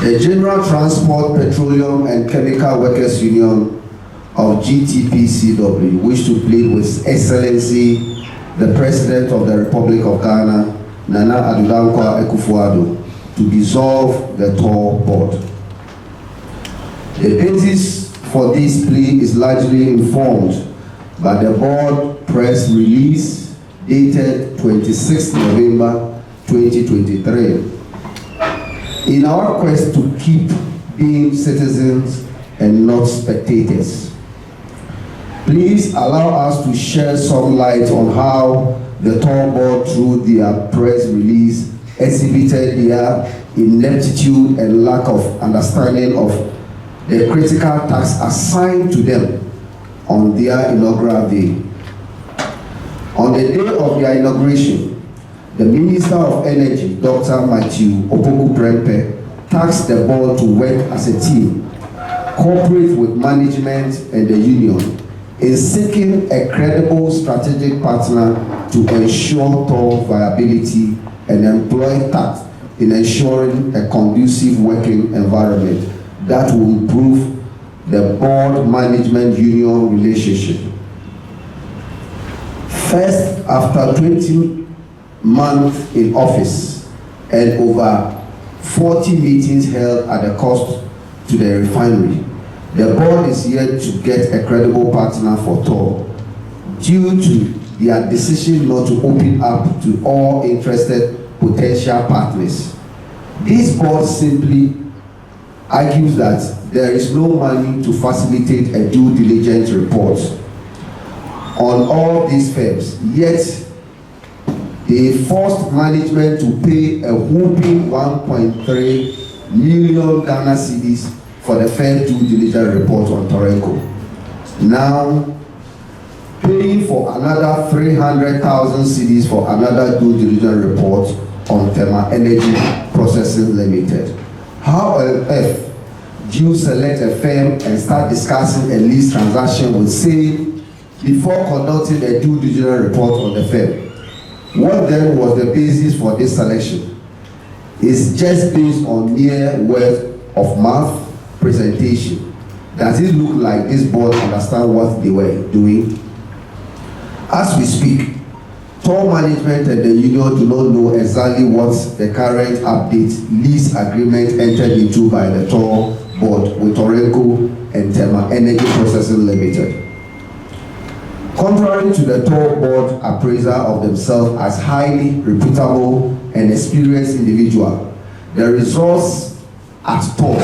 The General Transport, Petroleum and Chemical Workers Union of GTPCW wish to plead with Excellency, the President of the Republic of Ghana, Nana Addo Dankwa Akufo-Addo, to dissolve the TOR board. The basis for this plea is largely informed by the board press release dated 26 November 2023. In our quest to keep being citizens and not spectators, please allow us to shed some light on how the TOR board, through their press release, exhibited their ineptitude and lack of understanding of the critical task assigned to them on their inaugural day. On the day of their inauguration, the Minister of Energy, Dr. Matthew Opoku-Prempeh, tasked the board to work as a team, cooperate with management and the union in seeking a credible strategic partner to ensure TOR viability and employ tact in ensuring a conducive working environment that will improve the board management union relationship. First, after 20 months in office and over 40 meetings held at the cost to the refinery, the board is yet to get a credible partner for TOR due to their decision not to open up to all interested potential partners. This board simply argues that there is no money to facilitate a due diligence report on all these firms, yet they forced management to pay a whopping 1.3 million Ghana cedis for the first due diligence report on Torenco. Now, paying for another 300,000 cedis for another due diligence report on Tema Energy Processing Limited. How on earth do you select a firm and start discussing a lease transaction with SAIL before conducting a due diligence report on the firm? What then was the basis for this selection? It's just based on mere word of mouth presentation. Does it look like this board understand what they were doing? As we speak, TOR management and the union do not know exactly what the current update lease agreement entered into by the TOR board with Torenco and Tema Energy Processing Limited. Contrary to the TOR board appraiser of themselves as highly reputable and experienced individual, the results at TOR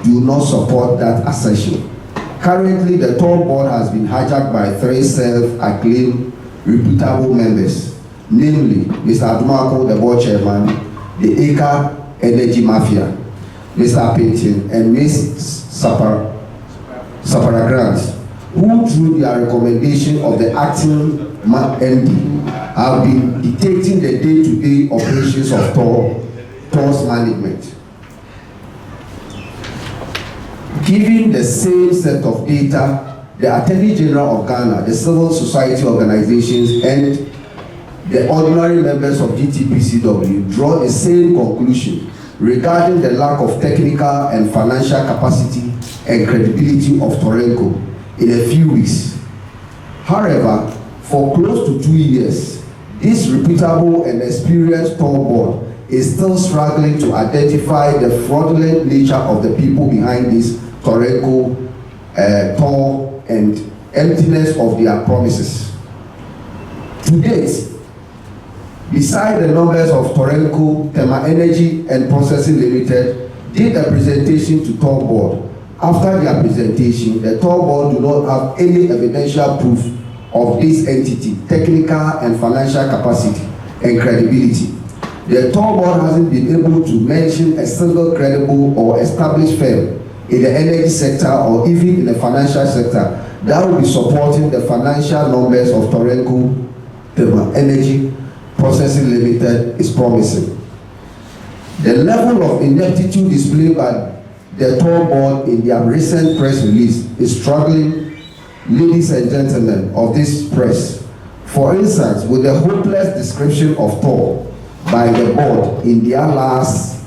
do not support that assertion. Currently, the TOR board has been hijacked by 3 self-acclaimed reputable members, namely Mr. Adumako, the board chairman, the Eka Energy Mafia, Mr. Pintin, and Ms. Saparagrant, who through their recommendation of the acting MD have been dictating the day-to-day operations of TOR's management. Given the same set of data, the Attorney General of Ghana, the civil society organizations, and the ordinary members of GTPCW draw the same conclusion regarding the lack of technical and financial capacity and credibility of Torenco in a few weeks. However, for close to 2 years, this reputable and experienced TOR board is still struggling to identify the fraudulent nature of the people behind this Torenco TOR and emptiness of their promises. To date, beside the numbers of Torenco, Tema Energy and Processing Limited did a presentation to TOR board. After their presentation, the TOR board do not have any evidential proof of this entity, technical and financial capacity and credibility. The TOR board hasn't been able to mention a single credible or established firm in the energy sector or even in the financial sector that will be supporting the financial numbers of Torenco, Tema Energy Processing Limited is promising. The level of ineptitude displayed by the TOR board in their recent press release is struggling, ladies and gentlemen of this press. For instance, with the hopeless description of TOR by the board in their last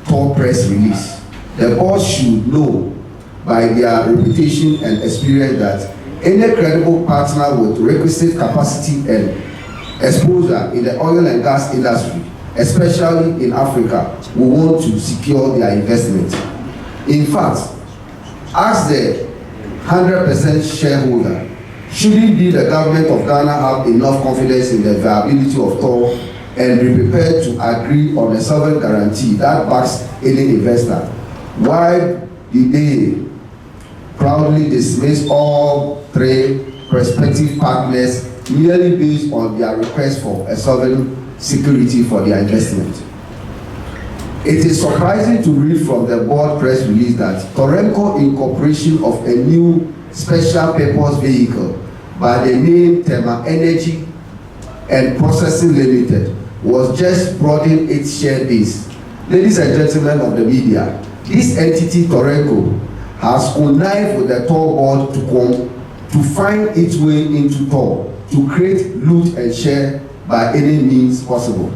TOR press release, the board should know by their reputation and experience that any credible partner with requisite capacity and exposure in the oil and gas industry, especially in Africa, will want to secure their investment. In fact, as the 100% shareholder, shouldn't be the government of Ghana have enough confidence in the viability of TOR and be prepared to agree on a sovereign guarantee that backs any investor? Why did they proudly dismiss all three prospective partners merely based on their request for a sovereign security for their investment? It is surprising to read from the board press release that Torenco incorporation of a new special purpose vehicle by the name Tema Energy and Processing Limited was just broadening its share base. Ladies and gentlemen of the media, this entity Torenco has connived with the TOR board to find its way into TOR, to create loot and share by any means possible.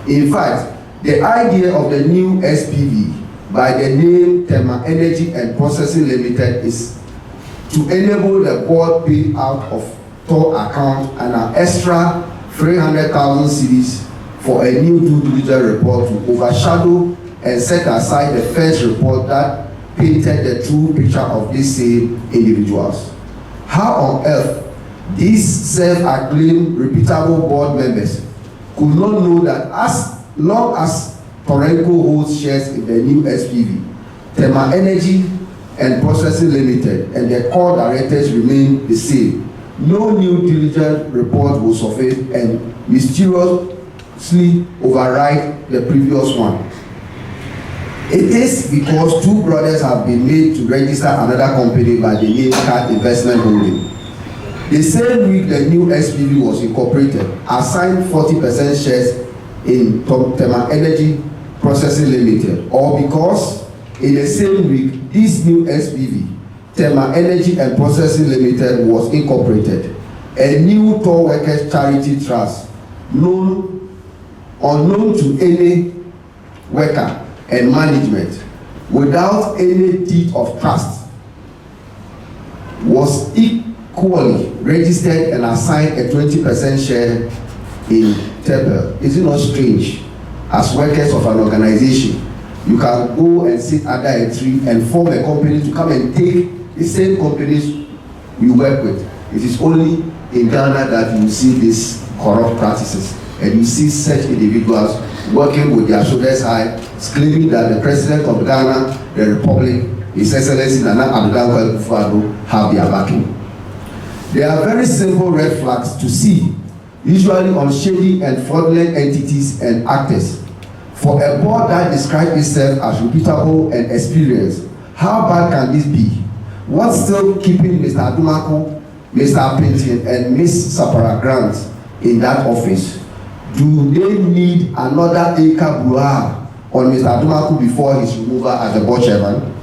In fact, the idea of the new SPV by the name Tema Energy and Processing Limited is to enable the board pay out of TOR account and an extra 300,000 cedis for a new due diligence report to overshadow and set aside the first report that painted the true picture of these same individuals. How on earth these self-acclaimed reputable board members could not know that as long as Torenco holds shares in the new SPV, Tema Energy and Processing Limited, and their core directors remain the same, no new diligence report will surface and mysteriously override the previous one. It is because two brothers have been made to register another company by the name Card Investment Holding. The same week the new SPV was incorporated, assigned 40% shares in Tema Energy Processing Limited, or because in the same week this new SPV, Tema Energy and Processing Limited, was incorporated, a new TOR workers charity trust unknown to any worker and management, without any deed of trust, was equally registered and assigned a 20% share in TEPL. Is it not strange? As workers of an organization, you can go and sit under a tree and form a company to come and take the same companies you work with. It is only in Ghana that you see these corrupt practices, and you see such individuals working with their shoulders high, claiming that the President of Ghana, the Republic, His Excellency Nana Addo Akufo-Addo, have their backing. There are very simple red flags to see, usually on shady and fraudulent entities and actors. For a board that describes itself as reputable and experienced, how bad can this be? What's still keeping Mr. Adumako, Mr. Pintin, and Ms. Sapara Grant in that office? Do they need another Eka Bruha on Mr. Adumako before his removal as the board chairman?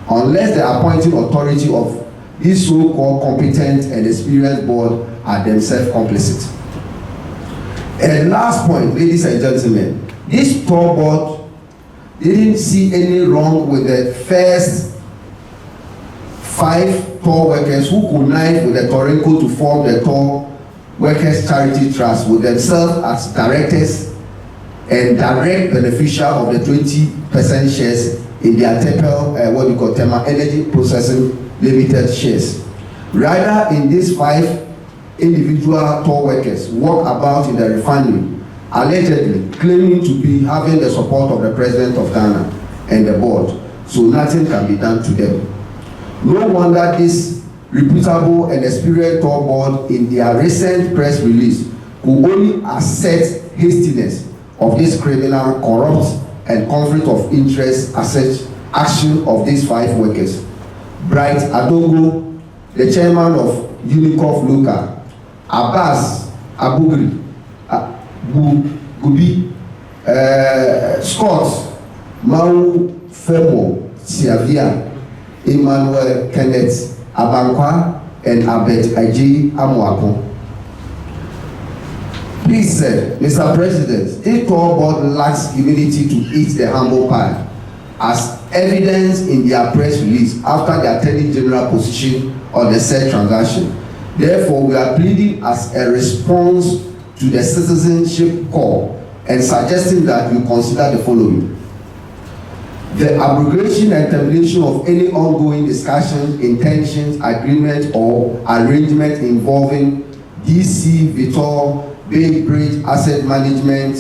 Unless the appointing authority of this so-called competent and experienced board are themselves complicit. And last point, ladies and gentlemen, this TOR board didn't see any wrong with the first 5 TOR workers who connived with the Torenco to form the TOR Workers Charity Trust with themselves as directors and direct beneficiary of the 20% shares in their TEPL, Tema Energy Processing Limited shares. Rather, in these 5 individual TOR workers walk about in the refinery, allegedly claiming to be having the support of the President of Ghana and the board, so nothing can be done to them. No wonder this reputable and experienced TOR board in their recent press release could only assert hastiness of this criminal, corrupt, and conflict of interest action of these 5 workers. Bright Adongo, the chairman of Unicorp Local, Abbas Abugri, Gubi, Scott, Mau Femo, Siavia, Emmanuel Kenneth Abankwa, and Abed Aji Amuako. Please, Mr. President, this TOR board lacks humility to eat the humble pie. as evidence in their press release after the Attorney General position on the said transaction. Therefore, we are pleading as a response to the citizenship call and suggesting that you consider the following: the abrogation and termination of any ongoing discussion, intentions, agreement, or arrangement involving DC Vitor, Bay Bridge Asset Management,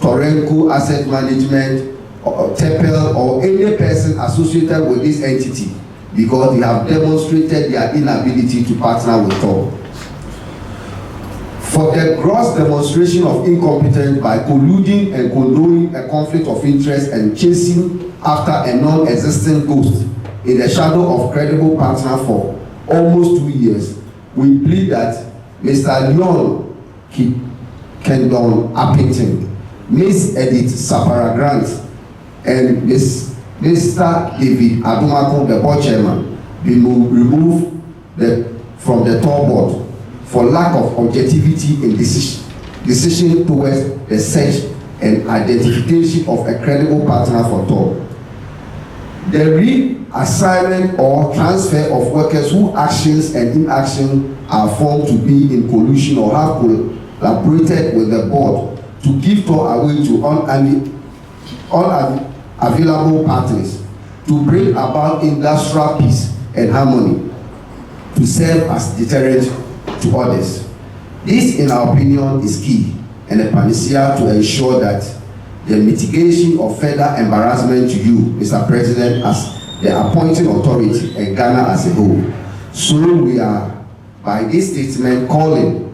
Torenco Asset Management, or Tepel, or any person associated with this entity, because they have demonstrated their inability to partner with TOR. For the gross demonstration of incompetence by colluding and condoning a conflict of interest and chasing after a non-existent ghost in the shadow of credible partner for almost 2 years, we plead that Mr. Leon Kendon Appington, Ms. Edith Sapara Grant, and Mr. David Adumakun, the board chairman, be removed from the TOR board for lack of objectivity in decision towards the search and identification of a credible partner for TOR. The reassignment or transfer of workers whose actions and inaction are found to be in collusion or have collaborated with the board to give TOR away to unavailable parties to bring about industrial peace and harmony to serve as deterrent to others. This, in our opinion, is key and a panacea to ensure that the mitigation of further embarrassment to you, Mr. President, as the appointing authority and Ghana as a whole. So we are, by this statement, calling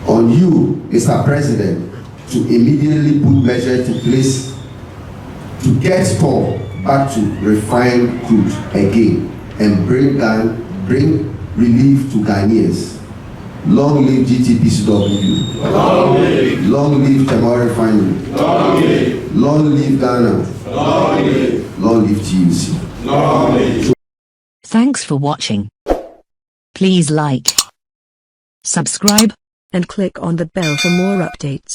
on you, Mr. President, to immediately put measures in place to get TOR back to refined crude again and bring relief to Ghanaians. Long live GTPCW. Long live Tamar Refinery. Long live Ghana. Long live TUC. Thanks for watching. Please like, subscribe, and click on the bell for more updates.